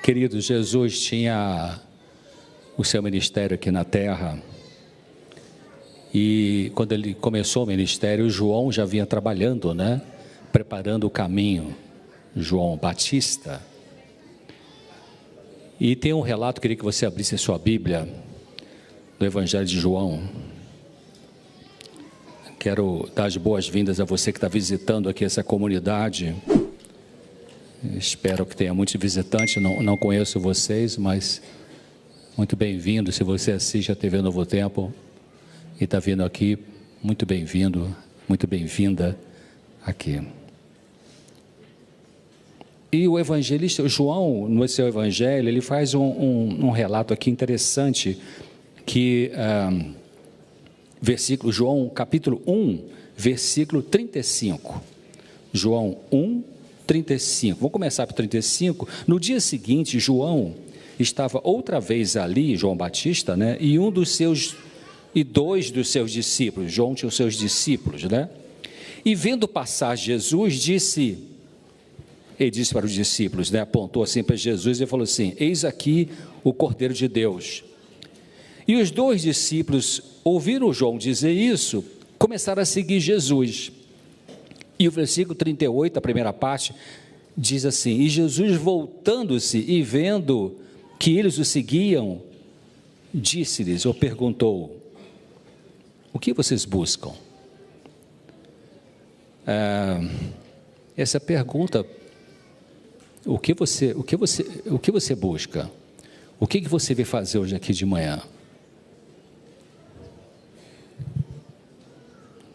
Queridos, Jesus tinha o seu ministério aqui na terra, e quando ele começou o ministério, João já vinha trabalhando, preparando o caminho, João Batista. E tem um relato, queria que você abrisse a sua Bíblia, do Evangelho de João. Quero dar as boas-vindas a você que está visitando aqui essa comunidade. Espero que tenha muitos visitantes, não conheço vocês, mas muito bem-vindo. Se você assiste a TV Novo Tempo e está vindo aqui, muito bem-vindo, muito bem-vinda aqui. E o evangelista João, no seu evangelho, ele faz um relato aqui interessante, que versículo, João capítulo 1, versículo 35. João 1, 35. Vou começar por 35. No dia seguinte, João estava outra vez ali, João Batista, e dois dos seus discípulos. João tinha os seus discípulos, E vendo passar Jesus, ele disse para os discípulos, apontou assim para Jesus e falou assim: eis aqui o Cordeiro de Deus. E os dois discípulos ouviram João dizer isso, começaram a seguir Jesus. E o versículo 38, a primeira parte, diz assim: e Jesus, voltando-se e vendo que eles o seguiam, disse-lhes, ou perguntou: o que vocês buscam? Essa pergunta, o que você busca? O que você veio fazer hoje aqui de manhã?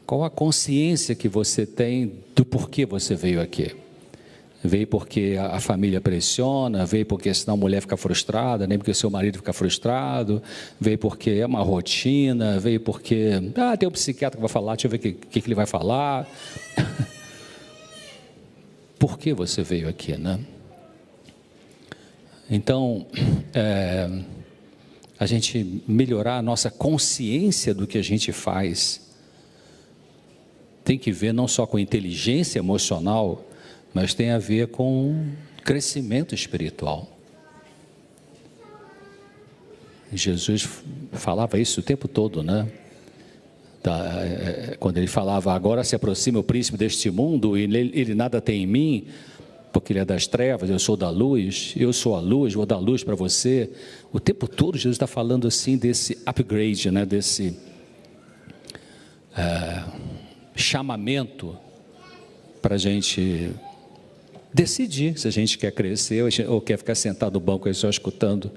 Qual a consciência que você tem do porquê você veio aqui? Veio porque a família pressiona, veio porque senão a mulher fica frustrada, nem porque seu marido fica frustrado, veio porque é uma rotina, veio porque, tem um psiquiatra que vai falar, deixa eu ver o que ele vai falar. Por que você veio aqui, Então, a gente melhorar a nossa consciência do que a gente faz, tem que ver não só com inteligência emocional, mas tem a ver com crescimento espiritual. Jesus falava isso o tempo todo, Quando ele falava, agora se aproxima o príncipe deste mundo, e ele nada tem em mim, porque ele é das trevas, eu sou da luz, eu sou a luz, vou dar luz para você. O tempo todo Jesus está falando assim desse upgrade, desse chamamento para a gente decidir se a gente quer crescer ou quer ficar sentado no banco aí só escutando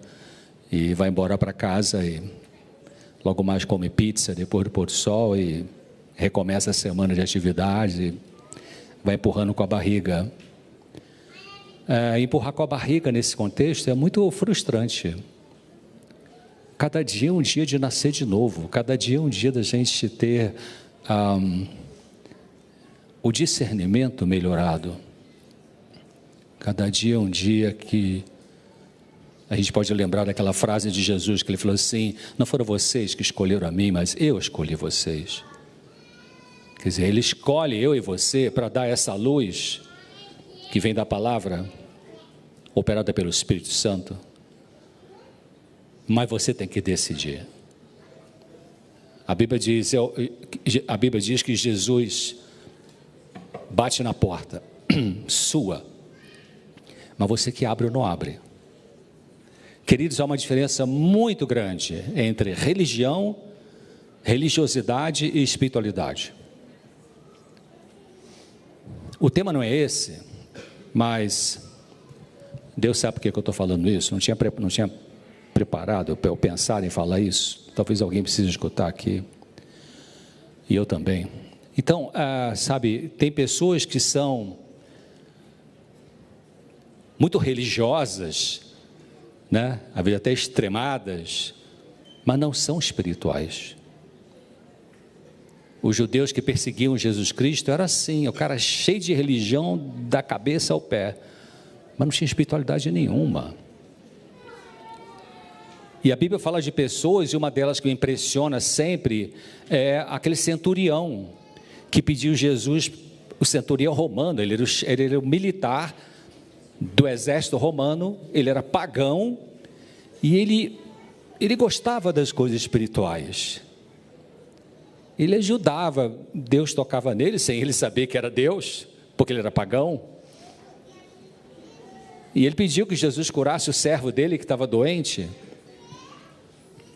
e vai embora para casa e logo mais come pizza depois do pôr do sol e recomeça a semana de atividades e vai empurrando com a barriga. Empurrar com a barriga nesse contexto é muito frustrante. Cada dia é um dia de nascer de novo, cada dia é um dia da gente ter o discernimento melhorado. Cada dia é um dia que a gente pode lembrar daquela frase de Jesus, que ele falou assim: não foram vocês que escolheram a mim, mas eu escolhi vocês. Quer dizer, ele escolhe eu e você para dar essa luz que vem da palavra, operada pelo Espírito Santo. Mas você tem que decidir. A Bíblia diz que Jesus bate na porta sua, mas você que abre ou não abre. Queridos, há uma diferença muito grande entre religião, religiosidade e espiritualidade. O tema não é esse, mas Deus sabe por que eu estou falando isso. Não tinha preparado eu pensar em falar isso. Talvez alguém precise escutar aqui, e eu também. Então, tem pessoas que são muito religiosas, às vezes até extremadas, mas não são espirituais. Os judeus que perseguiam Jesus Cristo era assim, o cara cheio de religião da cabeça ao pé, mas não tinha espiritualidade nenhuma. E a Bíblia fala de pessoas, e uma delas que me impressiona sempre é aquele centurião que pediu Jesus, o centurião romano, ele era o militar do exército romano, ele era pagão e ele gostava das coisas espirituais. Ele ajudava, Deus tocava nele sem ele saber que era Deus, porque ele era pagão. E ele pediu que Jesus curasse o servo dele que estava doente.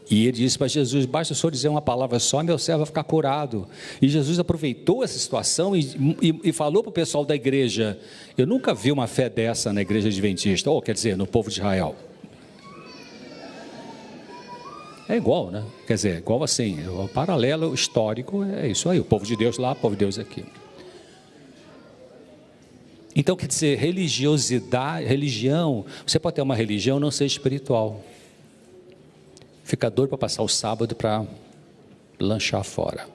E ele disse para Jesus: basta o senhor dizer uma palavra só, meu servo vai ficar curado. E Jesus aproveitou essa situação e falou para o pessoal da igreja: eu nunca vi uma fé dessa na igreja adventista, ou quer dizer, no povo de Israel. É igual, né? Quer dizer, igual assim, o paralelo histórico é isso aí, o povo de Deus lá, o povo de Deus aqui. Então, quer dizer, religião, você pode ter uma religião não ser espiritual. Fica doido para passar o sábado para lanchar fora.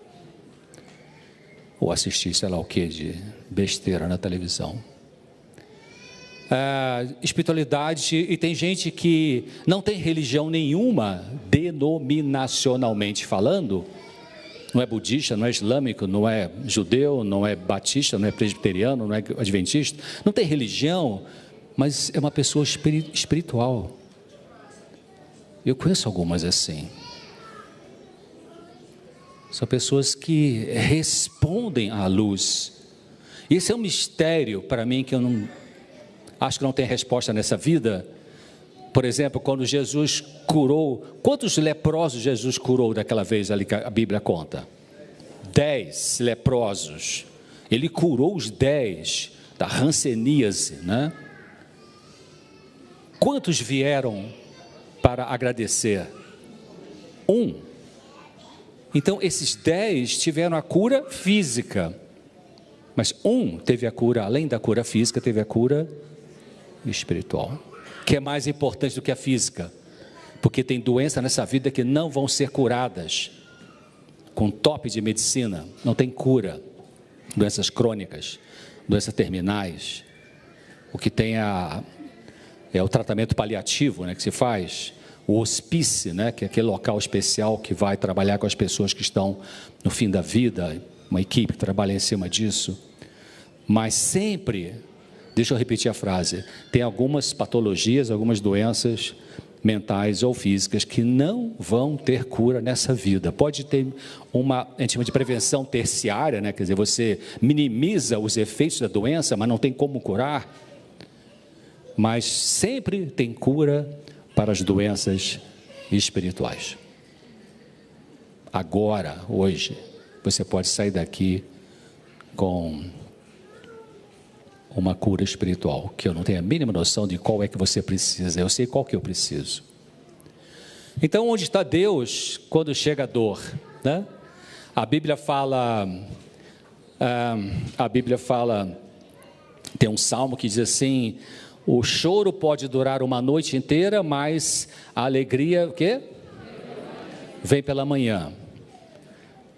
Ou assistir, sei lá o que, de besteira na televisão. Espiritualidade, e tem gente que não tem religião nenhuma, denominacionalmente falando, não é budista, não é islâmico, não é judeu, não é batista, não é presbiteriano, não é adventista, não tem religião, mas é uma pessoa espiritual. Eu conheço algumas assim. São pessoas que respondem à luz. Esse é um mistério para mim que eu não acho que não tem resposta nessa vida. Por exemplo, quando Jesus curou, quantos leprosos Jesus curou daquela vez ali que a Bíblia conta? 10 leprosos. Ele curou os 10 da hanseníase, né? Quantos vieram para agradecer? 1. Então esses 10 tiveram a cura física, mas 1 teve a cura, além da cura física, teve a cura espiritual, que é mais importante do que a física, porque tem doença nessa vida que não vão ser curadas com top de medicina, não tem cura. Doenças crônicas, doenças terminais, o que tem é o tratamento paliativo, né, que se faz, o hospício, né, que é aquele local especial que vai trabalhar com as pessoas que estão no fim da vida, uma equipe que trabalha em cima disso. Mas sempre, deixa eu repetir a frase, tem algumas patologias, algumas doenças mentais ou físicas que não vão ter cura nessa vida. Pode ter a gente chama de prevenção terciária, né? Quer dizer, você minimiza os efeitos da doença, mas não tem como curar. Mas sempre tem cura para as doenças espirituais. Agora, hoje, você pode sair daqui com uma cura espiritual, que eu não tenho a mínima noção de qual é que você precisa, eu sei qual que eu preciso. Então, onde está Deus quando chega a dor, né? A Bíblia fala, tem um salmo que diz assim: o choro pode durar uma noite inteira, mas a alegria, o quê? Vem pela manhã.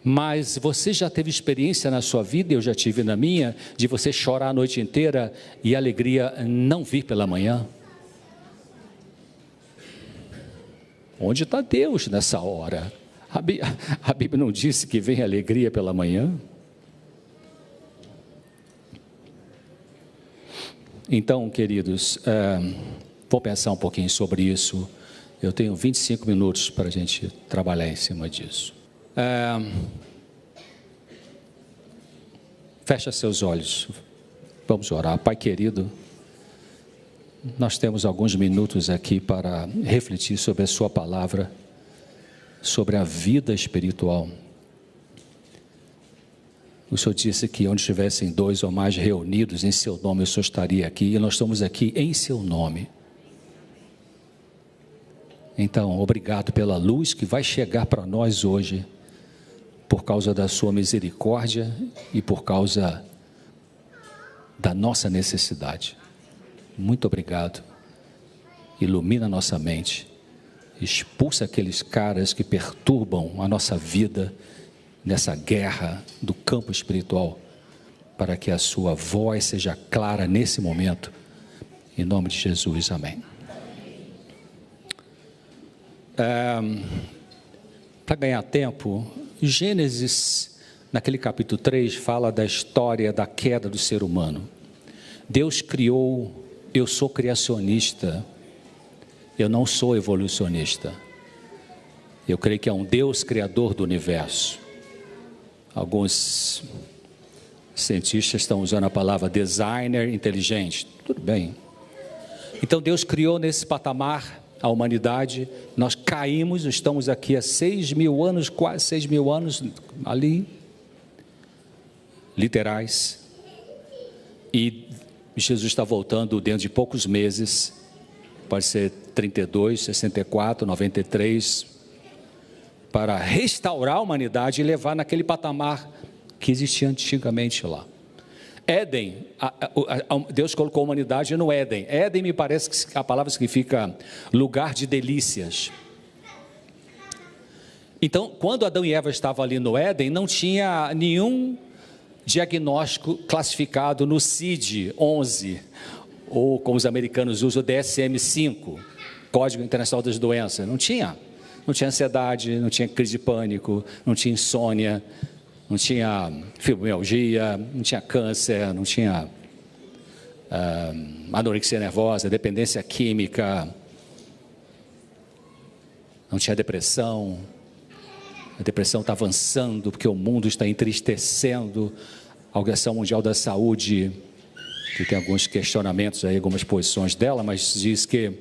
Mas você já teve experiência na sua vida, eu já tive na minha, de você chorar a noite inteira e a alegria não vir pela manhã? Onde está Deus nessa hora? A Bíblia não disse que vem alegria pela manhã? Então, queridos, vou pensar um pouquinho sobre isso. Eu tenho 25 minutos para a gente trabalhar em cima disso. Fecha seus olhos, vamos orar. Pai querido, nós temos alguns minutos aqui para refletir sobre a sua palavra, sobre a vida espiritual. O Senhor disse que onde estivessem 2 ou mais reunidos em seu nome, o Senhor estaria aqui, e nós estamos aqui em seu nome. Então, obrigado pela luz que vai chegar para nós hoje, por causa da sua misericórdia e por causa da nossa necessidade. Muito obrigado. Ilumina a nossa mente, expulsa aqueles caras que perturbam a nossa vida nessa guerra do campo espiritual, para que a sua voz seja clara nesse momento, em nome de Jesus, amém. Para ganhar tempo, Gênesis, naquele capítulo 3, fala da história da queda do ser humano. Deus criou eu sou criacionista, eu não sou evolucionista. Eu creio que é um Deus criador do universo. Alguns cientistas estão usando a palavra designer inteligente. Tudo bem. Então Deus criou nesse patamar a humanidade. Nós caímos, estamos aqui há 6.000 anos, quase 6.000 anos ali, literais. E Jesus está voltando dentro de poucos meses, pode ser 32, 64, 93, para restaurar a humanidade e levar naquele patamar que existia antigamente lá. Éden, Deus colocou a humanidade no Éden. Éden me parece que a palavra significa lugar de delícias. Então, quando Adão e Eva estavam ali no Éden, não tinha nenhum diagnóstico classificado no CID-11, ou como os americanos usam, o DSM-5, Código Internacional das Doenças. Não tinha ansiedade, não tinha crise de pânico, não tinha insônia, não tinha fibromialgia, não tinha câncer, não tinha anorexia nervosa, dependência química, não tinha depressão. A depressão está avançando porque o mundo está entristecendo. A Organização Mundial da Saúde, que tem alguns questionamentos aí, algumas posições dela, mas diz que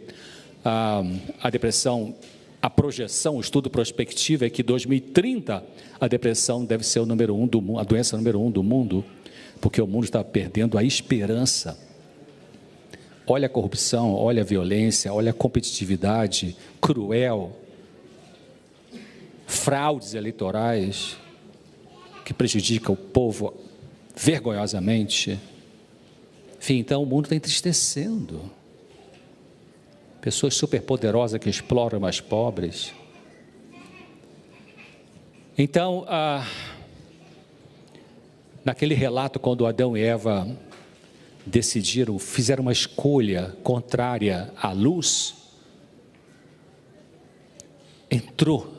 a depressão, a projeção, o estudo prospectivo é que 2030 a depressão deve ser o número 1 do mundo, a doença número 1 do mundo, porque o mundo está perdendo a esperança. Olha a corrupção, olha a violência, olha a competitividade cruel, fraudes eleitorais que prejudicam o povo vergonhosamente. Enfim, então o mundo está entristecendo. Pessoas superpoderosas que exploram os mais pobres. Então, naquele relato, quando Adão e Eva fizeram uma escolha contrária à luz, entrou,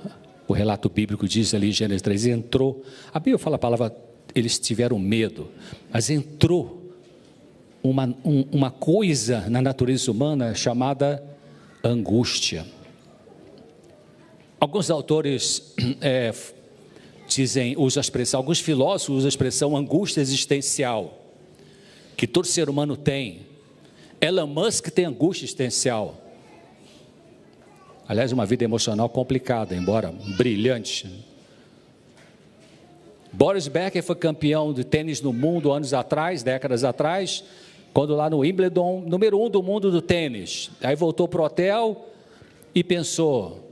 o relato bíblico diz ali em Gênesis 3, entrou, a Bíblia fala a palavra, eles tiveram medo, mas entrou uma coisa na natureza humana chamada angústia. Alguns autores usam a expressão, alguns filósofos usam a expressão angústia existencial, que todo ser humano tem. Elon Musk tem angústia existencial. Aliás, uma vida emocional complicada, embora brilhante. Boris Becker foi campeão de tênis no mundo anos atrás, décadas atrás, quando lá no Wimbledon, número 1 do mundo do tênis. Aí voltou para o hotel e pensou,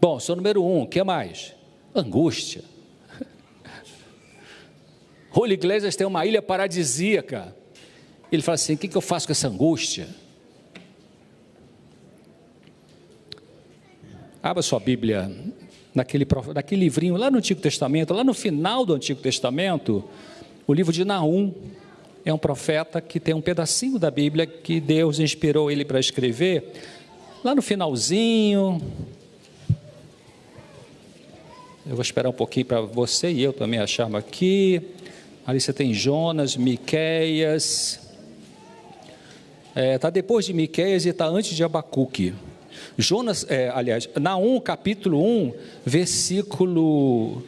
bom, sou número 1, o que mais? Angústia. Julio Iglesias tem uma ilha paradisíaca. Ele fala assim, o que eu faço com essa angústia? Abra sua Bíblia naquele livrinho lá no Antigo Testamento, lá no final do Antigo Testamento, o livro de Naum. É um profeta que tem um pedacinho da Bíblia que Deus inspirou ele para escrever. Lá no finalzinho, eu vou esperar um pouquinho para você e eu também acharmos aqui. Ali você tem Jonas, Miqueias. Está depois de Miqueias e está antes de Abacuque. Naum, capítulo 1, versículo...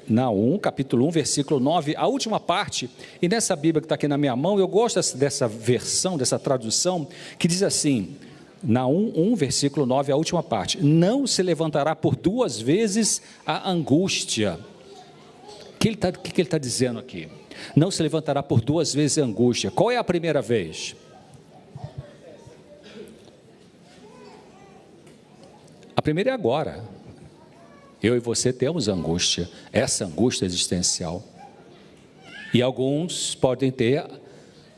Naum, capítulo 1, versículo 9, a última parte, e nessa Bíblia que está aqui na minha mão, eu gosto dessa versão, dessa tradução, que diz assim, Naum 1, versículo 9, a última parte, não se levantará por 2 vezes a angústia. O que ele está dizendo aqui? Não se levantará por 2 vezes a angústia. Qual é a primeira vez? A primeira é agora. Eu e você temos angústia, essa angústia existencial. E alguns podem ter...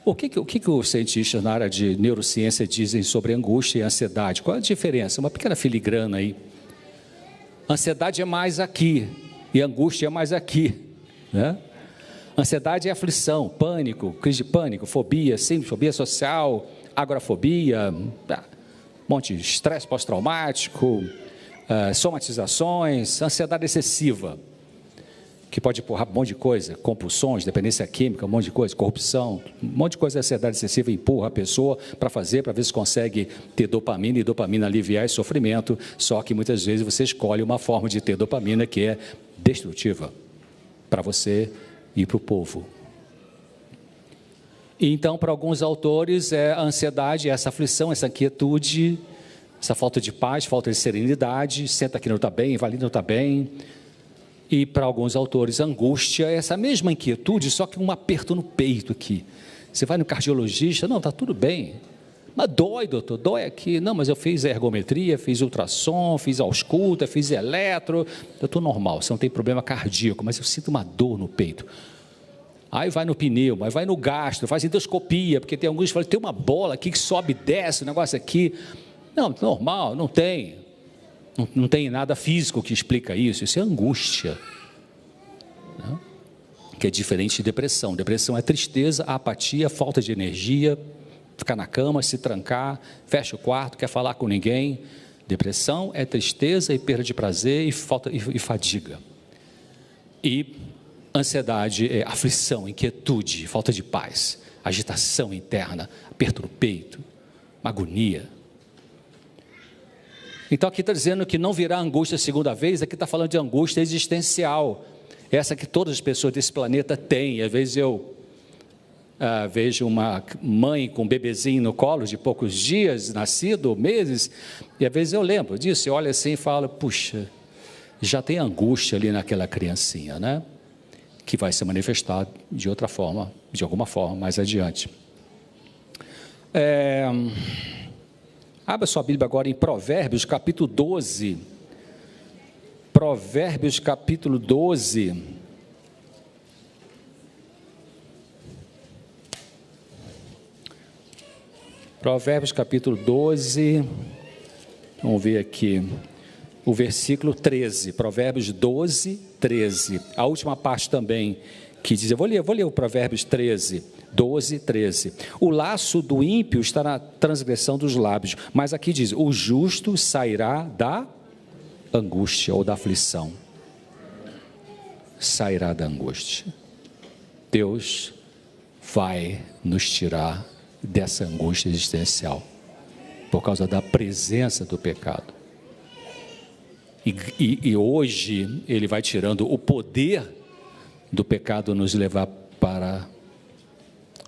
O que os cientistas na área de neurociência dizem sobre angústia e ansiedade? Qual é a diferença? Uma pequena filigrana aí. Ansiedade é mais aqui, e angústia é mais aqui, né? Ansiedade é aflição, pânico, crise de pânico, fobia, síndrome, fobia social, agorafobia, um monte de estresse pós-traumático, somatizações, ansiedade excessiva. que pode empurrar um monte de coisa, compulsões, dependência química, um monte de coisa, corrupção, um monte de coisa, a ansiedade excessiva empurra a pessoa para fazer, para ver se consegue ter dopamina, e dopamina aliviar esse sofrimento, só que muitas vezes você escolhe uma forma de ter dopamina que é destrutiva para você e para o povo. Então, para alguns autores, a ansiedade, essa aflição, essa inquietude, essa falta de paz, falta de serenidade, senta aqui não está bem, vai ali não está bem. E para alguns autores, a angústia é essa mesma inquietude, só que um aperto no peito aqui. Você vai no cardiologista, não, está tudo bem. Mas dói, doutor, dói aqui. Não, mas eu fiz ergometria, fiz ultrassom, fiz ausculta, fiz eletro. Eu estou normal, você não tem problema cardíaco, mas eu sinto uma dor no peito. Aí vai no pneu, aí vai no gastro, faz endoscopia, porque tem alguns que falam, tem uma bola aqui que sobe e desce, o negócio aqui. Não, normal, não tem. Não tem nada físico que explica isso. Isso é angústia, né? Que é diferente de depressão. Depressão é tristeza, apatia, falta de energia, ficar na cama, se trancar, fecha o quarto, quer falar com ninguém. Depressão é tristeza e perda de prazer e fadiga. E ansiedade é aflição, inquietude, falta de paz, agitação interna, aperto no peito, agonia. Então aqui está dizendo que não virá angústia segunda vez, aqui está falando de angústia existencial, essa que todas as pessoas desse planeta têm. Às vezes eu vejo uma mãe com um bebezinho no colo de poucos dias, nascido, meses, e às vezes eu lembro disso, eu olho assim e falo, puxa, já tem angústia ali naquela criancinha, né? Que vai se manifestar de outra forma, de alguma forma, mais adiante. Abra sua Bíblia agora em Provérbios, capítulo 12. Provérbios, capítulo 12. Provérbios, capítulo 12. Vamos ver aqui. O versículo 13, Provérbios 12, 13, a última parte também, que diz, eu vou ler o Provérbios 13, 12, 13, o laço do ímpio está na transgressão dos lábios, mas aqui diz, o justo sairá da angústia ou da aflição, sairá da angústia. Deus vai nos tirar dessa angústia existencial, por causa da presença do pecado. E hoje Ele vai tirando o poder do pecado nos levar para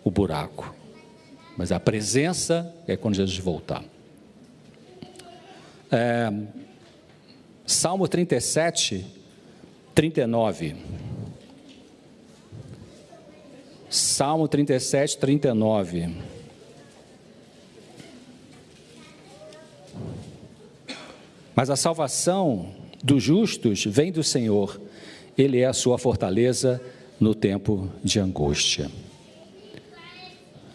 o buraco. Mas a presença é quando Jesus voltar. Salmo 37, 39. Salmo 37, 39. Mas a salvação dos justos vem do Senhor, Ele é a sua fortaleza no tempo de angústia.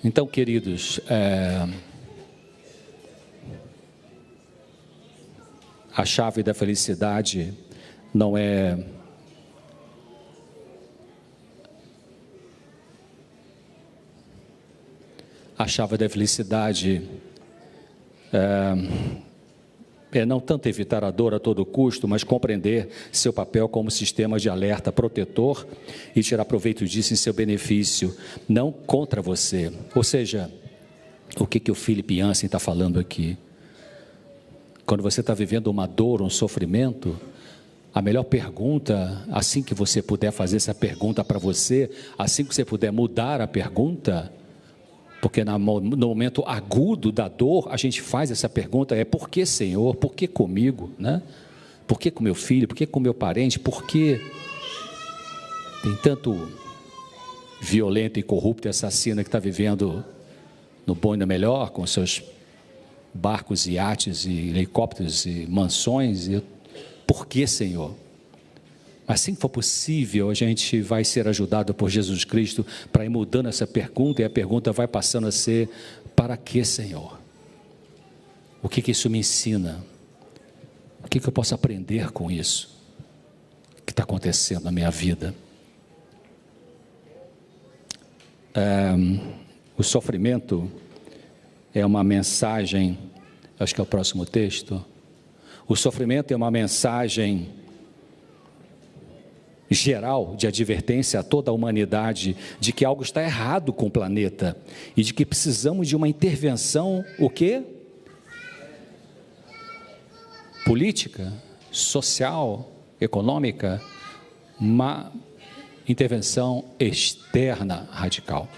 Então, queridos, a chave da felicidade não é a chave da felicidade é não tanto evitar a dor a todo custo, mas compreender seu papel como sistema de alerta protetor e tirar proveito disso em seu benefício, não contra você. Ou seja, o que o Philip Yancey está falando aqui? Quando você está vivendo uma dor, um sofrimento, a melhor pergunta, assim que você puder fazer essa pergunta para você, assim que você puder mudar a pergunta, porque no momento agudo da dor, a gente faz essa pergunta, por que, Senhor? Por que comigo? Né? Por que com meu filho? Por que com meu parente? Por que tem tanto violento e corrupto e assassino que está vivendo no bom e no melhor, com seus barcos, iates e helicópteros e mansões? Por que, Senhor? Assim que for possível, a gente vai ser ajudado por Jesus Cristo para ir mudando essa pergunta, e a pergunta vai passando a ser, para que, Senhor? O que isso me ensina? O que eu posso aprender com isso que está acontecendo na minha vida? O sofrimento é uma mensagem, acho que é o próximo texto. O sofrimento é uma mensagem geral de advertência a toda a humanidade de que algo está errado com o planeta e de que precisamos de uma intervenção, o quê? Política, social, econômica, uma intervenção externa radical.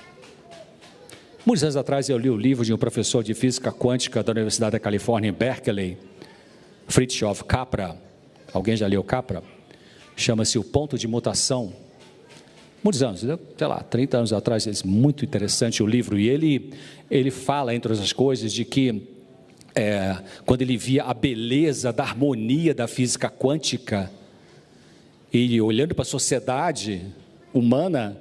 Muitos anos atrás eu li o livro de um professor de física quântica da Universidade da Califórnia em Berkeley, Fritjof Capra. Alguém já leu Capra? Chama-se O Ponto de Mutação. Muitos anos, sei lá, 30 anos atrás, é muito interessante o livro. E ele fala, entre outras coisas, de que quando ele via a beleza da harmonia da física quântica, e olhando para a sociedade humana,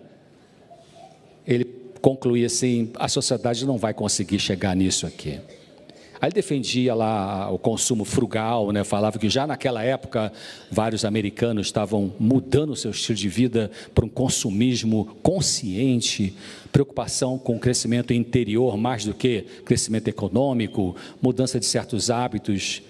ele concluía assim, a sociedade não vai conseguir chegar nisso aqui. Aí ele defendia lá o consumo frugal, né? Falava que já naquela época vários americanos estavam mudando o seu estilo de vida para um consumismo consciente, preocupação com o crescimento interior mais do que crescimento econômico, mudança de certos hábitos,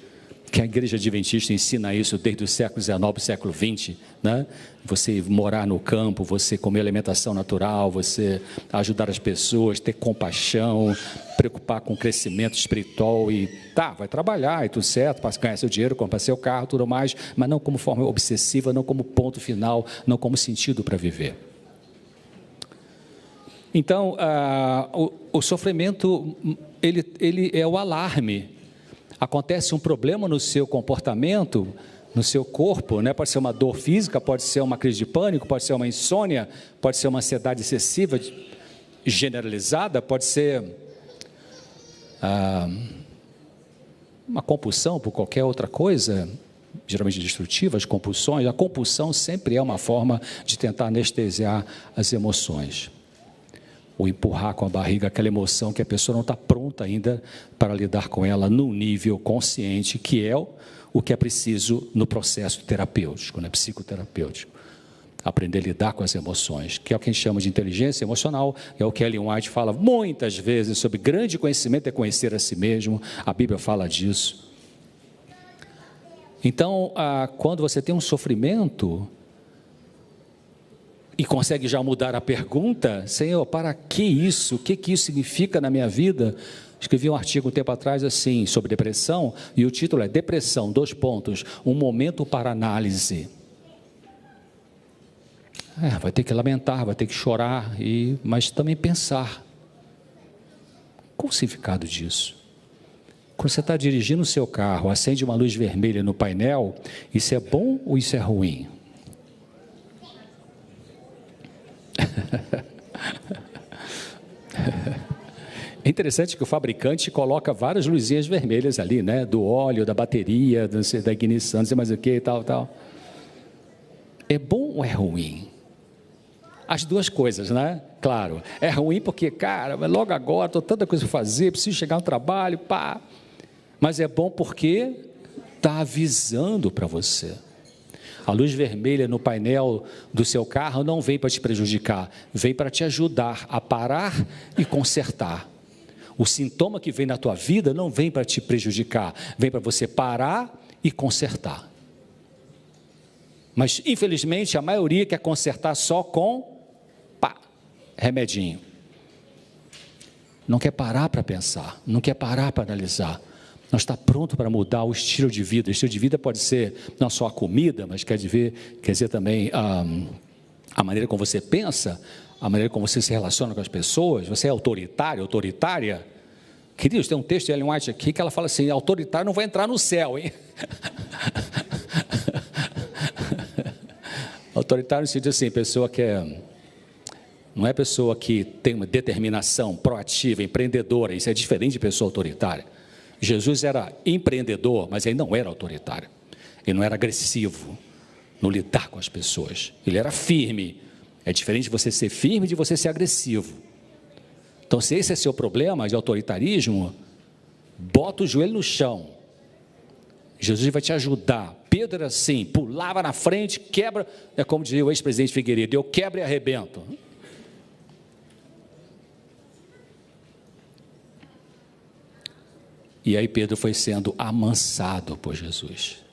que a Igreja Adventista ensina isso desde o século XIX, século XX, né? Você morar no campo, você comer alimentação natural, você ajudar as pessoas, ter compaixão, preocupar com o crescimento espiritual e vai trabalhar e tudo certo, para ganhar seu dinheiro, comprar seu carro, tudo mais, mas não como forma obsessiva, não como ponto final, não como sentido para viver. Então, o sofrimento, ele é o alarme. Acontece um problema no seu comportamento, no seu corpo, né? Pode ser uma dor física, pode ser uma crise de pânico, pode ser uma insônia, pode ser uma ansiedade excessiva, generalizada, pode ser uma compulsão por qualquer outra coisa, geralmente destrutiva, as compulsões. A compulsão sempre é uma forma de tentar anestesiar as emoções. Ou empurrar com a barriga aquela emoção que a pessoa não está pronta ainda para lidar com ela num nível consciente, que é o que é preciso no processo terapêutico, né, psicoterapêutico. Aprender a lidar com as emoções, que é o que a gente chama de inteligência emocional, é o que Ellen White fala muitas vezes sobre grande conhecimento é conhecer a si mesmo, a Bíblia fala disso. Então, quando você tem um sofrimento e consegue já mudar a pergunta, Senhor, para que isso? O que isso significa na minha vida? Escrevi um artigo um tempo atrás assim, sobre depressão, e o título é Depressão, : um momento para análise. Vai ter que lamentar, vai ter que chorar, mas também pensar. Qual o significado disso? Quando você está dirigindo o seu carro, acende uma luz vermelha no painel, isso é bom ou isso é ruim? É interessante que o fabricante coloca várias luzinhas vermelhas ali, né? Do óleo, da bateria, da ignição, não sei mais o que e tal. É bom ou é ruim? As duas coisas, né? Claro, é ruim porque, cara, logo agora, estou tanta coisa para fazer, preciso chegar no trabalho, pá. Mas é bom porque está avisando para você. A luz vermelha no painel do seu carro não vem para te prejudicar, vem para te ajudar a parar e consertar. O sintoma que vem na tua vida não vem para te prejudicar, vem para você parar e consertar. Mas, infelizmente, a maioria quer consertar só com remedinho. Não quer parar para pensar, não quer parar para analisar. Não está pronto para mudar o estilo de vida. O estilo de vida pode ser não só a comida, mas quer dizer também a maneira como você pensa, a maneira como você se relaciona com as pessoas. Você é autoritário, autoritária? Queridos, tem um texto de Ellen White aqui que ela fala assim, autoritário não vai entrar no céu, hein? Autoritário no sentido assim, pessoa que não é pessoa que tem uma determinação proativa, empreendedora, isso é diferente de pessoa autoritária. Jesus era empreendedor, mas ele não era autoritário, ele não era agressivo no lidar com as pessoas, ele era firme. É diferente de você ser firme e de você ser agressivo. Então, se esse é seu problema de autoritarismo, bota o joelho no chão, Jesus vai te ajudar. Pedro era assim, pulava na frente, quebra, é como dizia o ex-presidente Figueiredo, eu quebro e arrebento. E aí Pedro foi sendo amansado por Jesus,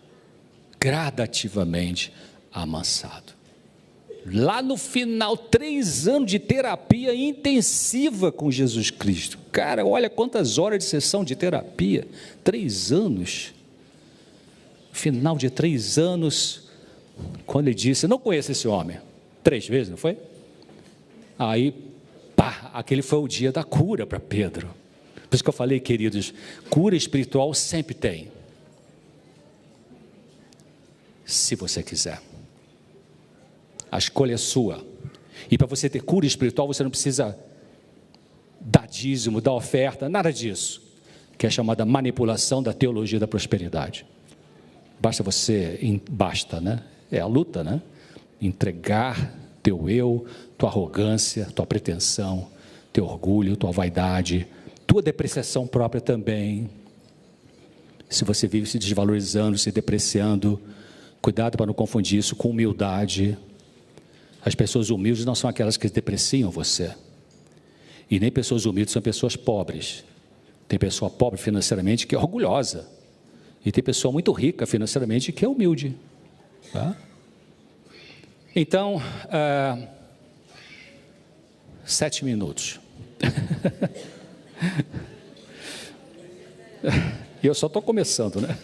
gradativamente amansado. Lá no final, 3 anos de terapia intensiva com Jesus Cristo. Cara, olha quantas horas de sessão de terapia. 3 anos. Final de 3 anos, quando ele disse, não conheço esse homem. 3 vezes, não foi? Aí, pá, aquele foi o dia da cura para Pedro. Por isso que eu falei, queridos, cura espiritual sempre tem. Se você quiser. A escolha é sua. E para você ter cura espiritual, você não precisa dar dízimo, dar oferta, nada disso. Que é chamada manipulação da teologia da prosperidade. Basta, né? É a luta, né? Entregar teu eu, tua arrogância, tua pretensão, teu orgulho, tua vaidade, tua depreciação própria também. Se você vive se desvalorizando, se depreciando, cuidado para não confundir isso com humildade. As pessoas humildes não são aquelas que depreciam você. E nem pessoas humildes são pessoas pobres. Tem pessoa pobre financeiramente que é orgulhosa. E tem pessoa muito rica financeiramente que é humilde. Tá? Então, 7 minutos. E eu só estou começando, né?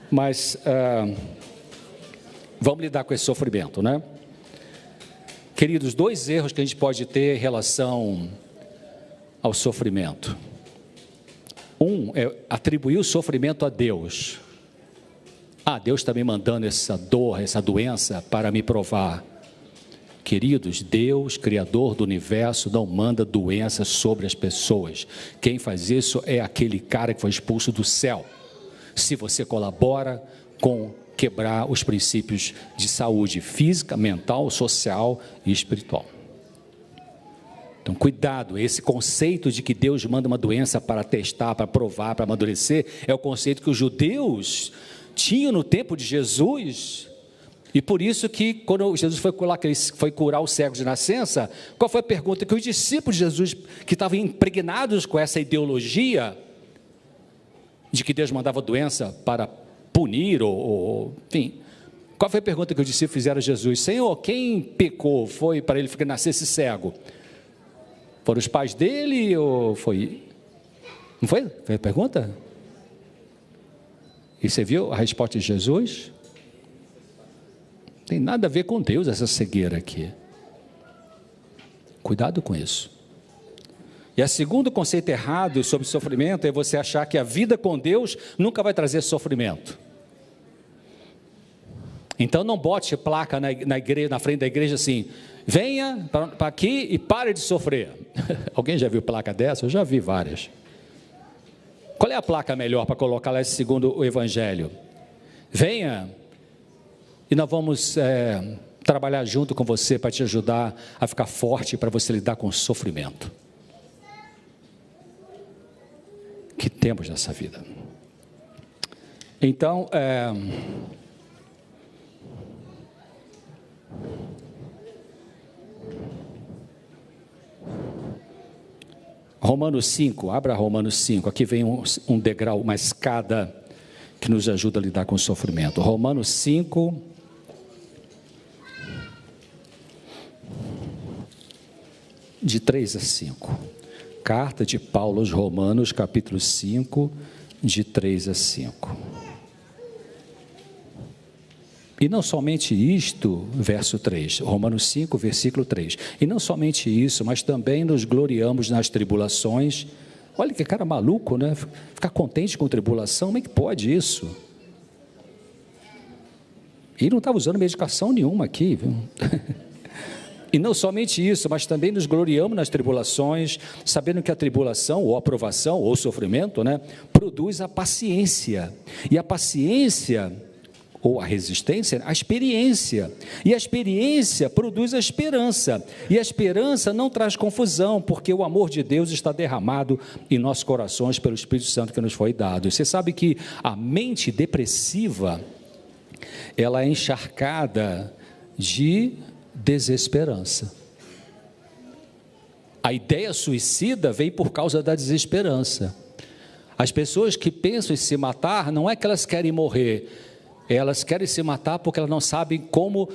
Mas, vamos lidar com esse sofrimento, né? Queridos, 2 erros que a gente pode ter em relação ao sofrimento. Um é atribuir o sofrimento a Deus. Deus está me mandando essa dor, essa doença para me provar. Queridos, Deus, Criador do universo, não manda doenças sobre as pessoas. Quem faz isso é aquele cara que foi expulso do céu. Se você colabora com quebrar os princípios de saúde física, mental, social e espiritual. Então, cuidado, esse conceito de que Deus manda uma doença para testar, para provar, para amadurecer, é o conceito que os judeus tinham no tempo de Jesus. E por isso que quando Jesus foi lá, que ele foi curar os cegos de nascença, qual foi a pergunta que os discípulos de Jesus, que estavam impregnados com essa ideologia de que Deus mandava doença para punir, enfim, qual foi a pergunta que os discípulos fizeram a Jesus? Senhor, quem pecou? Foi para ele nascesse cego? Foram os pais dele ou foi? Não foi? Foi a pergunta? E você viu a resposta de Jesus? Não tem nada a ver com Deus essa cegueira aqui. Cuidado com isso. E o segundo conceito errado sobre sofrimento é você achar que a vida com Deus nunca vai trazer sofrimento. Então não bote placa na igreja, na frente da igreja assim, venha para aqui e pare de sofrer. Alguém já viu placa dessa? Eu já vi várias. Qual é a placa melhor para colocar lá segundo o Evangelho? Venha e nós vamos trabalhar junto com você para te ajudar a ficar forte para você lidar com o sofrimento. Que temos nessa vida. Então, Romanos 5, abra Romanos 5, aqui vem um degrau, uma escada que nos ajuda a lidar com o sofrimento. Romanos 5, de 3 a 5. Carta de Paulo aos Romanos, capítulo 5, de 3 a 5. E não somente isto, verso 3, Romanos 5, versículo 3. E não somente isso, mas também nos gloriamos nas tribulações. Olha que cara maluco, né? Ficar contente com tribulação, como é que pode isso? E não estava usando medicação nenhuma aqui, viu? E não somente isso, mas também nos gloriamos nas tribulações, sabendo que a tribulação, ou a provação, ou o sofrimento, né, produz a paciência. E a paciência, ou a resistência, a experiência. E a experiência produz a esperança. E a esperança não traz confusão, porque o amor de Deus está derramado em nossos corações pelo Espírito Santo que nos foi dado. E você sabe que a mente depressiva, ela é encharcada de desesperança. A ideia suicida vem por causa da desesperança. As pessoas que pensam em se matar, não é que elas querem morrer, elas querem se matar porque elas não sabem como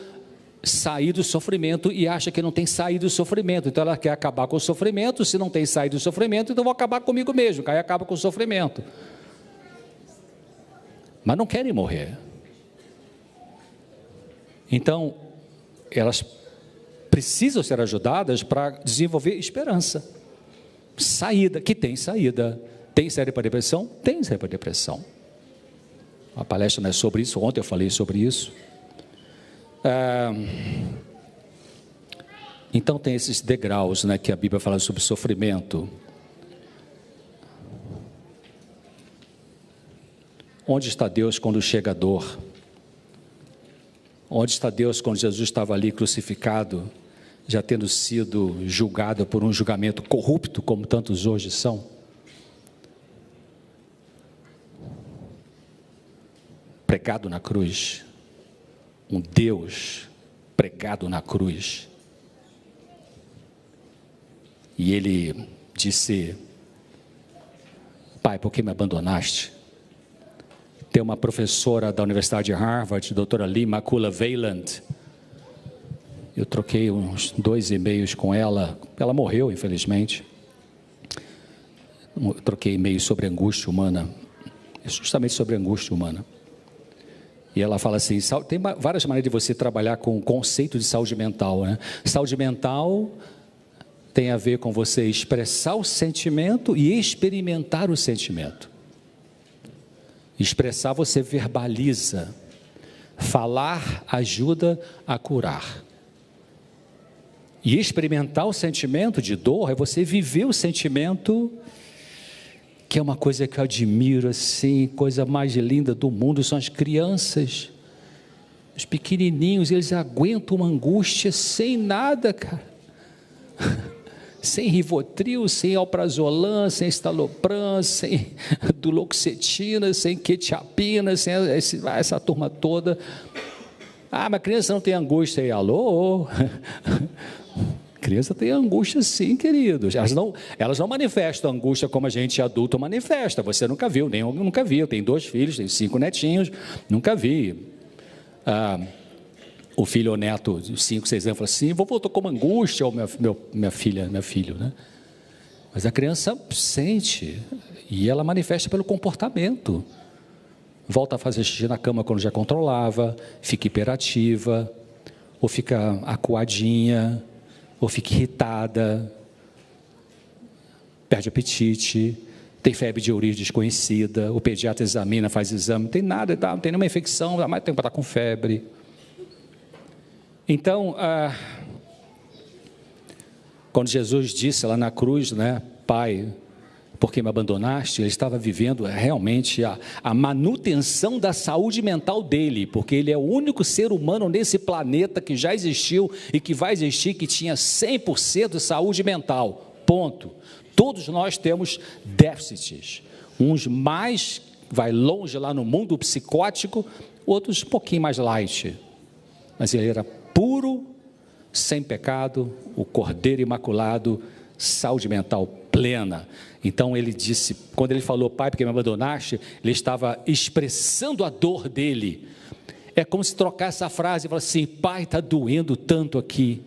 sair do sofrimento e acha que não tem saído do sofrimento, então ela quer acabar com o sofrimento. Se não tem saído do sofrimento, então vou acabar comigo mesmo, aí acaba com o sofrimento, mas não querem morrer. Então elas precisam ser ajudadas para desenvolver esperança, saída, que tem saída. Tem saída para a depressão? Tem saída para a depressão. A palestra não é sobre isso, ontem eu falei sobre isso. Então tem esses degraus, né, que a Bíblia fala sobre sofrimento. Onde está Deus quando chega a dor? Onde está Deus quando Jesus estava ali crucificado, já tendo sido julgado por um julgamento corrupto, como tantos hoje são? Pregado na cruz, um Deus pregado na cruz, e ele disse: Pai, por que me abandonaste? Tem uma professora da Universidade de Harvard, doutora Lee Makula Valand, eu troquei uns 2 e-mails com ela, ela morreu infelizmente, eu troquei e-mails sobre angústia humana, justamente sobre angústia humana, e ela fala assim: tem várias maneiras de você trabalhar com o conceito de saúde mental, né? Saúde mental tem a ver com você expressar o sentimento e experimentar o sentimento. Expressar, você verbaliza. Falar ajuda a curar. E experimentar o sentimento de dor é você viver o sentimento, que é uma coisa que eu admiro, assim, coisa mais linda do mundo, são as crianças, os pequenininhos, eles aguentam uma angústia sem nada, cara. Sem Rivotril, sem Alprazolam, sem Estalopram, sem Duloxetina, sem Quetiapina, sem essa turma toda. Mas a criança não tem angústia aí, alô? Criança tem angústia sim, queridos. Elas não manifestam angústia como a gente adulto manifesta. Você nunca viu, nem eu nunca vi. Eu tenho 2 filhos, tenho 5 netinhos, nunca vi. O filho ou neto de 5, 6 anos fala assim: vovô, estou com uma angústia, ou minha filha, meu filho, né? Mas a criança sente, e ela manifesta pelo comportamento. Volta a fazer xixi na cama quando já controlava, fica hiperativa, ou fica acuadinha, ou fica irritada, perde apetite, tem febre de origem desconhecida, o pediatra examina, faz exame, não tem nada, não tem nenhuma infecção, mas tem que estar com febre. Então, quando Jesus disse lá na cruz, né, Pai, por que me abandonaste? Ele estava vivendo realmente a manutenção da saúde mental dele, porque ele é o único ser humano nesse planeta que já existiu e que vai existir, que tinha 100% de saúde mental, ponto. Todos nós temos déficits, uns mais, vai longe lá no mundo psicótico, outros um pouquinho mais light, mas ele era puro, sem pecado, o Cordeiro Imaculado, saúde mental plena. Então ele disse, quando ele falou, Pai, porque me abandonaste, ele estava expressando a dor dele. É como se trocasse essa frase e falasse assim: Pai, está doendo tanto aqui,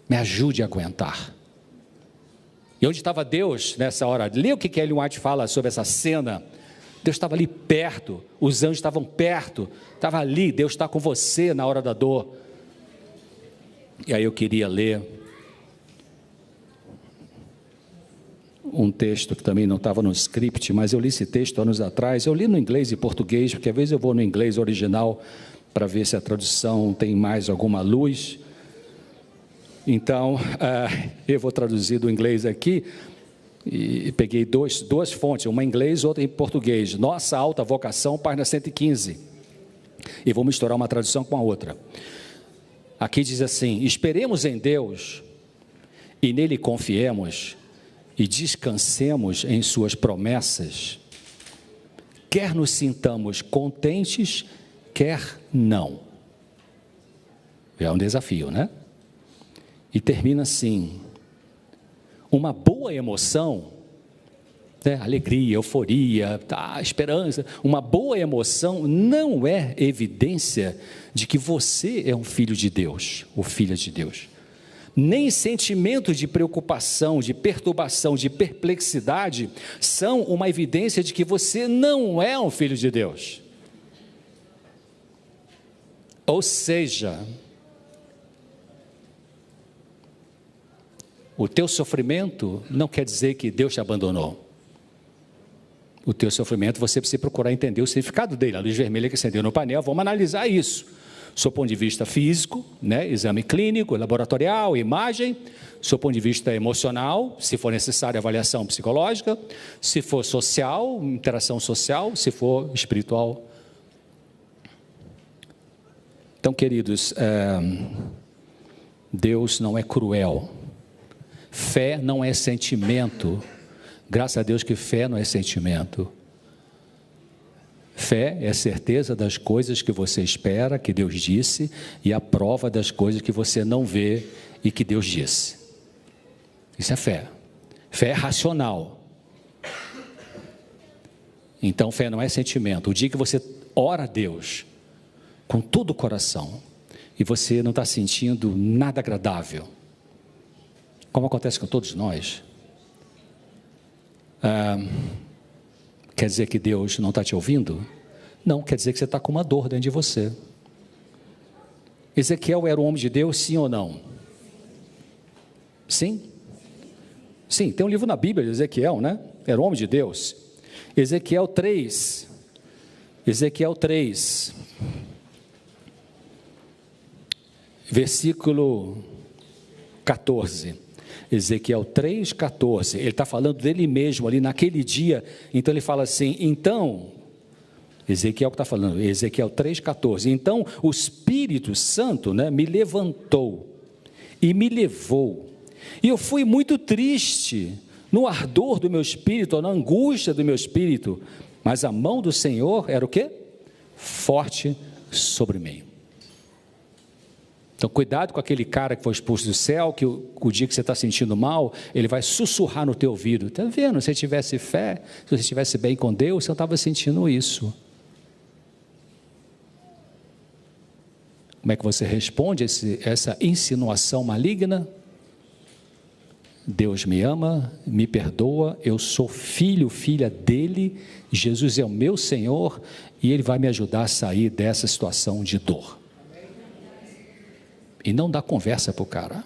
me ajude a aguentar. E onde estava Deus nessa hora? Lê o que Ellen White fala sobre essa cena. Deus estava ali perto, os anjos estavam perto, estava ali, Deus está com você na hora da dor. E aí eu queria ler um texto que também não estava no script, mas eu li esse texto anos atrás. Eu li no inglês e português, porque às vezes eu vou no inglês original para ver se a tradução tem mais alguma luz. Então, eu vou traduzir do inglês aqui. E peguei duas fontes, uma em inglês e outra em português. Nossa Alta Vocação, página 115. E vou misturar uma tradução com a outra. Aqui diz assim: esperemos em Deus e nele confiemos e descansemos em suas promessas, quer nos sintamos contentes, quer não. É um desafio, né? E termina assim: uma boa emoção né? Alegria, euforia, esperança. Uma boa emoção não é evidência de que você é um filho de Deus, ou filha de Deus. Nem sentimentos de preocupação, de perturbação, de perplexidade são uma evidência de que você não é um filho de Deus. Ou seja, o teu sofrimento não quer dizer que Deus te abandonou. O teu sofrimento, você precisa procurar entender o significado dele. A luz vermelha que acendeu no painel, vamos analisar isso. Do ponto de vista físico, né, exame clínico, laboratorial, imagem. Do ponto de vista emocional, se for necessário, avaliação psicológica. Se for social, interação social. Se for espiritual. Então, queridos, Deus não é cruel. Fé não é sentimento. Graças a Deus que fé não é sentimento. Fé é a certeza das coisas que você espera, que Deus disse, e a prova das coisas que você não vê e que Deus disse. Isso é fé. Fé é racional. Então, fé não é sentimento. O dia que você ora a Deus com todo o coração e você não está sentindo nada agradável, como acontece com todos nós, quer dizer que Deus não está te ouvindo? Não, quer dizer que você está com uma dor dentro de você. Ezequiel era um homem de Deus, sim ou não? Sim? Sim, tem um livro na Bíblia de Ezequiel, né? Era um homem de Deus. Ezequiel 3, versículo 14. Ezequiel 3,14, ele está falando dele mesmo ali naquele dia. Então ele fala assim, Ezequiel que está falando, Ezequiel 3,14, então o Espírito Santo, né, me levantou e me levou, e eu fui muito triste, no ardor do meu espírito, na angústia do meu espírito, mas a mão do Senhor era o quê? Forte sobre mim. Então, cuidado com aquele cara que foi expulso do céu, que o dia que você está sentindo mal, ele vai sussurrar no teu ouvido. Está vendo? Se você tivesse fé, se você estivesse bem com Deus, você não estava sentindo isso. Como é que você responde essa insinuação maligna? Deus me ama, me perdoa, eu sou filho, filha dele, Jesus é o meu Senhor, e Ele vai me ajudar a sair dessa situação de dor. E não dá conversa para o cara.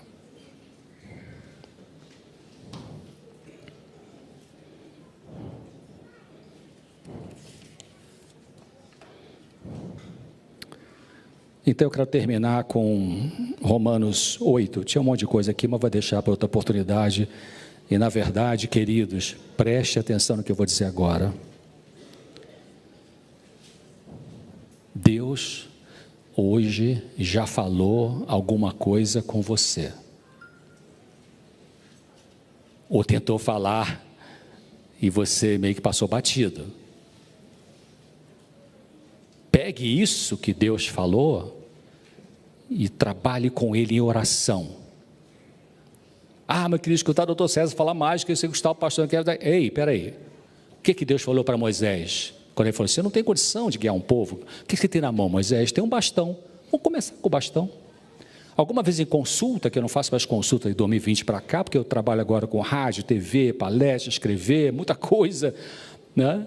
Então eu quero terminar com Romanos 8. Tinha um monte de coisa aqui, mas vou deixar para outra oportunidade. E na verdade, queridos, preste atenção no que eu vou dizer agora. Deus hoje já falou alguma coisa com você, ou tentou falar e você meio que passou batido. Pegue isso que Deus falou e trabalhe com ele em oração. Mas eu queria escutar o doutor César falar mais, que eu sei que está o pastor não quer dar. Ei, peraí, o que Deus falou para Moisés? Quando ele falou assim, você não tem condição de guiar um povo. O que você tem na mão, Moisés? Tem um bastão. Vamos começar com o bastão. Alguma vez em consulta, que eu não faço mais consulta de 2020 para cá, porque eu trabalho agora com rádio, TV, palestra, escrever, muita coisa, né?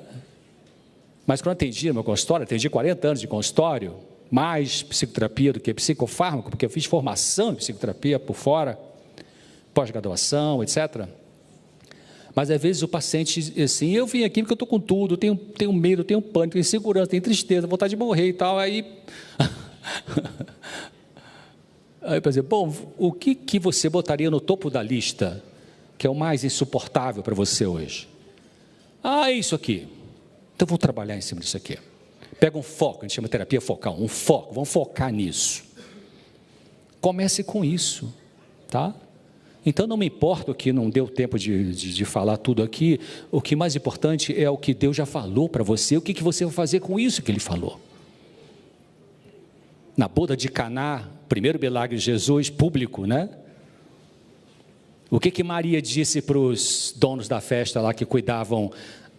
Mas quando eu atendi no meu consultório, atendi 40 anos de consultório, mais psicoterapia do que psicofármaco, porque eu fiz formação em psicoterapia por fora, pós-graduação, etc. Mas às vezes o paciente, assim, eu vim aqui porque eu estou com tudo, tenho medo, tenho pânico, tenho insegurança, tenho tristeza, vontade de morrer e tal, aí para dizer, bom, o que você botaria no topo da lista, que é o mais insuportável para você hoje? É isso aqui. Então vamos trabalhar em cima disso aqui. Pega um foco, a gente chama de terapia focal, um foco, vamos focar nisso. Comece com isso, tá? Então não me importa o que não deu tempo de falar tudo aqui, o que mais importante é o que Deus já falou para você, o que você vai fazer com isso que Ele falou. Na boda de Caná, primeiro milagre de Jesus, público, né? O que Maria disse para os donos da festa lá que cuidavam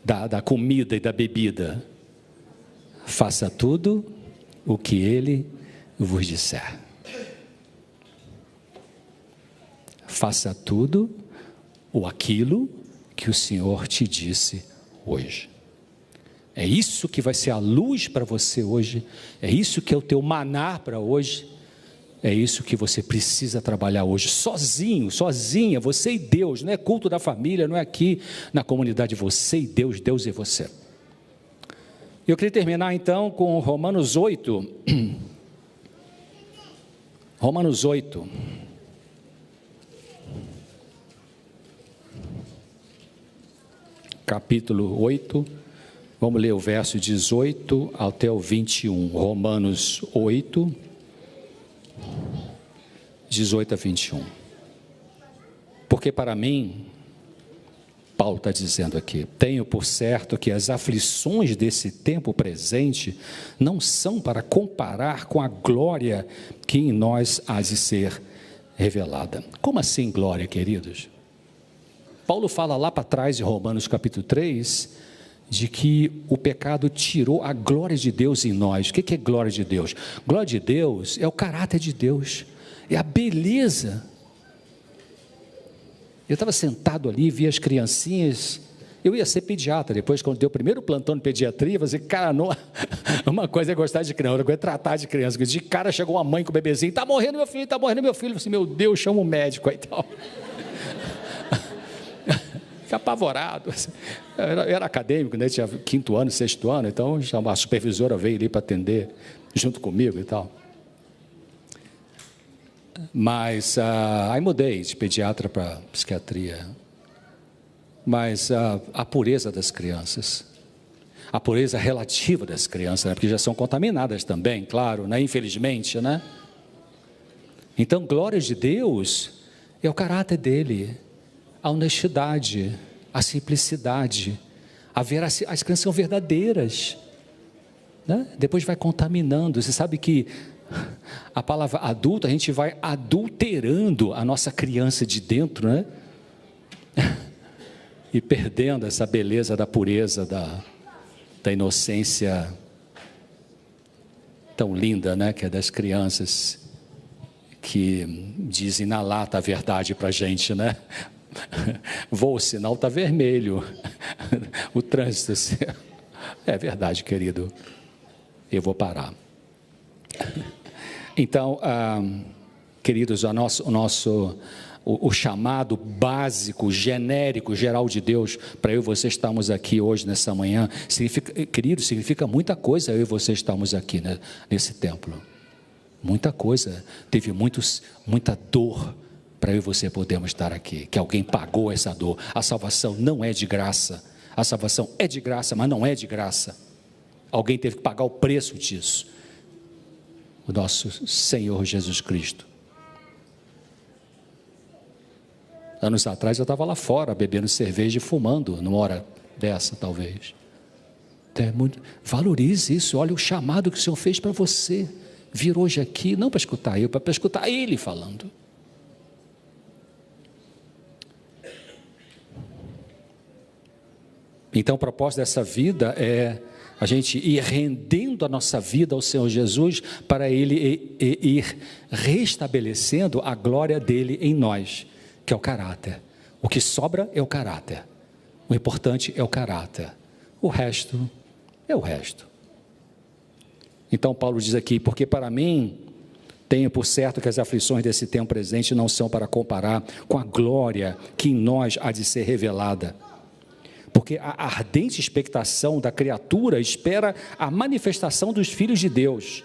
da comida e da bebida? Faça tudo o que ele vos disser. Faça tudo ou aquilo que o Senhor te disse hoje. É isso que vai ser a luz para você hoje, é isso que é o teu maná para hoje, é isso que você precisa trabalhar hoje, sozinho, sozinha, você e Deus, não é culto da família, não é aqui na comunidade, você e Deus, Deus e você. Eu queria terminar então com Romanos 8, Romanos 8, capítulo 8, vamos ler o verso 18 até o 21, Romanos 8, 18 a 21. Porque para mim, Paulo está dizendo aqui, tenho por certo que as aflições desse tempo presente não são para comparar com a glória que em nós há de ser revelada. Como assim glória, queridos? Paulo fala lá para trás em Romanos capítulo 3, de que o pecado tirou a glória de Deus em nós. O que é glória de Deus? Glória de Deus é o caráter de Deus, é a beleza. Eu estava sentado ali, vi as criancinhas, eu ia ser pediatra, depois quando deu o primeiro plantão de pediatria, eu falei, cara, não, uma coisa é gostar de criança, outra coisa é tratar de criança. De cara chegou uma mãe com o bebezinho, está morrendo meu filho, está morrendo meu filho. Eu falei, meu Deus, chama o médico aí e tal. Fica apavorado. Eu era acadêmico, né? Tinha 5º ano, 6º ano, então a supervisora veio ali para atender junto comigo e tal. Mas aí mudei de pediatra para psiquiatria. Mas a pureza das crianças, a pureza relativa das crianças, né? Porque já são contaminadas também, claro, né? Infelizmente, né? Então, glória de Deus é o caráter dele, a honestidade, a simplicidade, as crianças são verdadeiras, né? Depois vai contaminando. Você sabe que a palavra adulto, a gente vai adulterando a nossa criança de dentro, né? E perdendo essa beleza da pureza, da inocência tão linda, né? Que é das crianças, que dizem na lata a verdade para a gente, né? O sinal está vermelho, o trânsito, é verdade, querido, eu vou parar. Então, queridos, o chamado básico, genérico, geral de Deus, para eu e você estarmos aqui hoje, nessa manhã, significa muita coisa, eu e você estamos aqui, né, nesse templo, muita coisa, teve muita dor, para eu e você podermos estar aqui, que alguém pagou essa dor. A salvação não é de graça, a salvação é de graça, mas não é de graça, alguém teve que pagar o preço disso, o nosso Senhor Jesus Cristo. Anos atrás eu estava lá fora, bebendo cerveja e fumando, numa hora dessa talvez. Valorize isso, olha o chamado que o Senhor fez para você, vir hoje aqui, não para escutar eu, para escutar Ele falando. Então, o propósito dessa vida é a gente ir rendendo a nossa vida ao Senhor Jesus, para Ele ir restabelecendo a glória dEle em nós, que é o caráter. O que sobra é o caráter, o importante é o caráter, o resto é o resto. Então Paulo diz aqui, porque para mim, tenho por certo que as aflições desse tempo presente não são para comparar com a glória que em nós há de ser revelada. Porque a ardente expectação da criatura espera a manifestação dos filhos de Deus.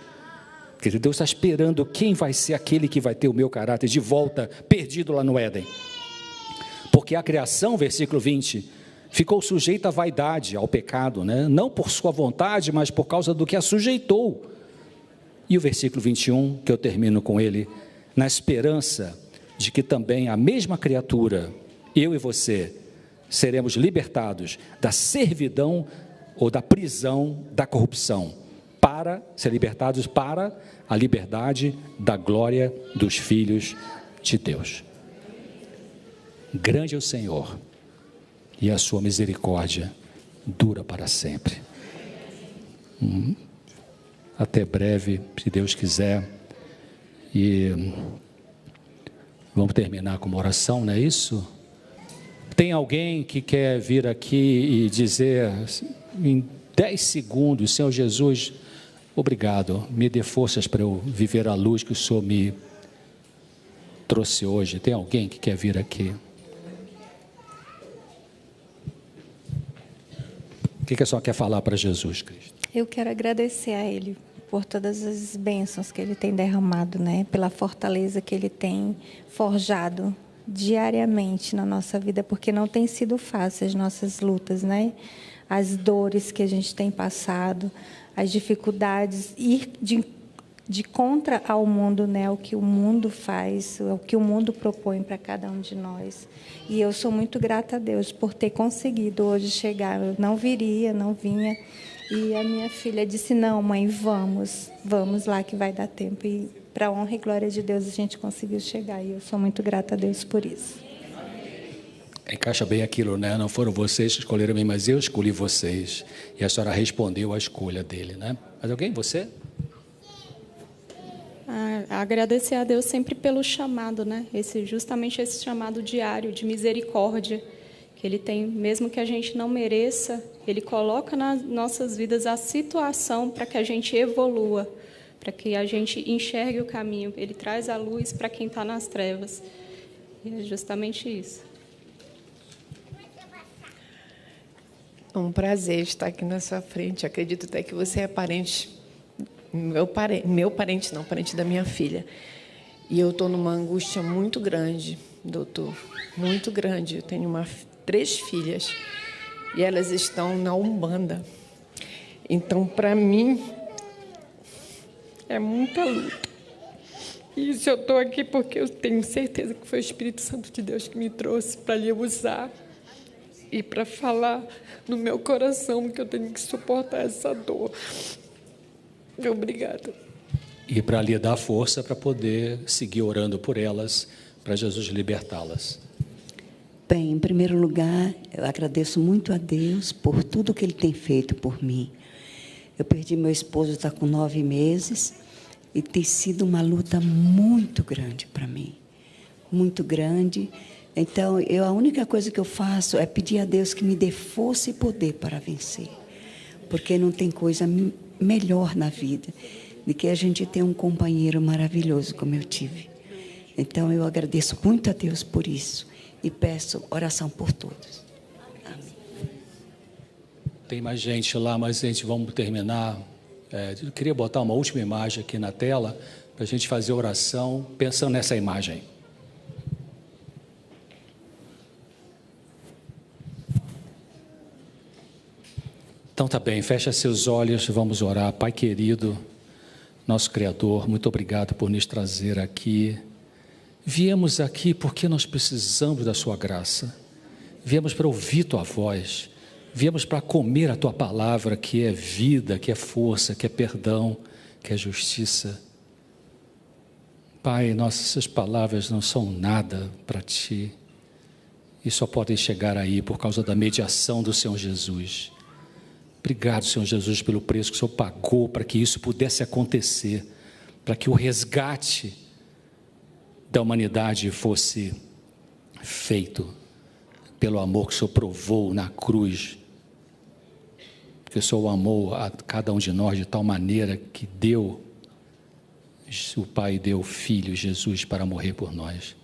Porque Deus está esperando quem vai ser aquele que vai ter o meu caráter de volta, perdido lá no Éden. Porque a criação, versículo 20, ficou sujeita à vaidade, ao pecado, né? Não por sua vontade, mas por causa do que a sujeitou. E o versículo 21, que eu termino com ele, na esperança de que também a mesma criatura, eu e você, seremos libertados da servidão ou da prisão da corrupção, para ser libertados para a liberdade da glória dos filhos de Deus. Grande é o Senhor, e a sua misericórdia dura para sempre. Até breve, se Deus quiser. E vamos terminar com uma oração, não é isso? Tem alguém que quer vir aqui e dizer em 10 segundos: Senhor Jesus, obrigado, me dê forças para eu viver a luz que o Senhor me trouxe hoje. Tem alguém que quer vir aqui? O que a senhora quer falar para Jesus Cristo? Eu quero agradecer a Ele por todas as bênçãos que Ele tem derramado, né? Pela fortaleza que Ele tem forjado diariamente na nossa vida, porque não tem sido fácil as nossas lutas, né? As dores que a gente tem passado, as dificuldades, ir de contra ao mundo, né? O que o mundo faz, o que o mundo propõe para cada um de nós. E eu sou muito grata a Deus por ter conseguido hoje chegar. Eu não vinha. E a minha filha disse: não, mãe, vamos lá que vai dar tempo. E para a honra e glória de Deus a gente conseguiu chegar. E eu sou muito grata a Deus por isso. Encaixa bem aquilo, né? Não foram vocês que escolheram a mim, mas eu escolhi vocês. E a senhora respondeu à escolha dele, né? Mas alguém? Você? Agradecer a Deus sempre pelo chamado, né? Justamente esse chamado diário de misericórdia que Ele tem, mesmo que a gente não mereça, Ele coloca nas nossas vidas a situação para que a gente evolua, para que a gente enxergue o caminho. Ele traz a luz para quem está nas trevas. E é justamente isso. É um prazer estar aqui na sua frente. Acredito até que você é parente, parente da minha filha. E eu estou numa angústia muito grande, doutor, muito grande. Eu tenho 3 filhas e elas estão na Umbanda. Então, para mim, é muita luta. E isso eu estou aqui porque eu tenho certeza que foi o Espírito Santo de Deus que me trouxe para lhe usar e para falar no meu coração que eu tenho que suportar essa dor. Obrigada. E para lhe dar força para poder seguir orando por elas, para Jesus libertá-las. Bem, em primeiro lugar, eu agradeço muito a Deus por tudo que Ele tem feito por mim. Eu perdi meu esposo, está com 9 meses, e tem sido uma luta muito grande para mim. Muito grande. Então, a única coisa que eu faço é pedir a Deus que me dê força e poder para vencer. Porque não tem coisa melhor na vida do que a gente ter um companheiro maravilhoso como eu tive. Então, eu agradeço muito a Deus por isso e peço oração por todos. Amém. Tem mais gente lá, mas a gente vamos terminar. Eu queria botar uma última imagem aqui na tela para a gente fazer oração pensando nessa imagem. Então tá bem, fecha seus olhos, vamos orar. Pai querido, nosso Criador, muito obrigado por nos trazer aqui. Viemos aqui porque nós precisamos da sua graça. Viemos para ouvir tua voz. Viemos para comer a tua palavra, que é vida, que é força, que é perdão, que é justiça. Pai, nossas palavras não são nada para ti. E só podem chegar aí por causa da mediação do Senhor Jesus. Obrigado, Senhor Jesus, pelo preço que o Senhor pagou para que isso pudesse acontecer, para que o resgate da humanidade fosse feito pelo amor que o Senhor provou na cruz, porque o Senhor amou a cada um de nós de tal maneira que o Pai deu o Filho Jesus para morrer por nós.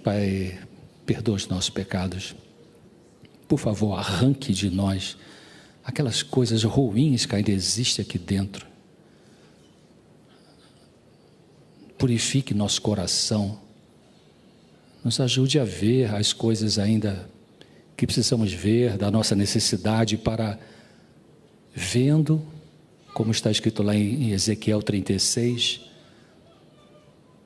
Pai, perdoa os nossos pecados, por favor, arranque de nós aquelas coisas ruins que ainda existem aqui dentro. Purifique nosso coração. Nos ajude a ver as coisas ainda que precisamos ver, da nossa necessidade, para, vendo, como está escrito lá em Ezequiel 36,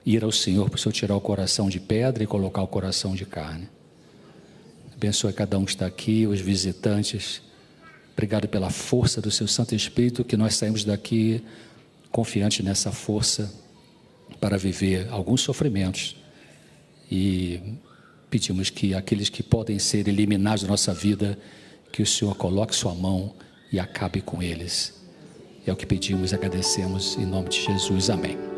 ir ao Senhor, para o Senhor tirar o coração de pedra e colocar o coração de carne. Abençoe cada um que está aqui, os visitantes. Obrigado pela força do seu Santo Espírito, que nós saímos daqui confiantes nessa força para viver alguns sofrimentos e pedimos que aqueles que podem ser eliminados da nossa vida, que o Senhor coloque sua mão e acabe com eles. É o que pedimos e agradecemos em nome de Jesus. Amém.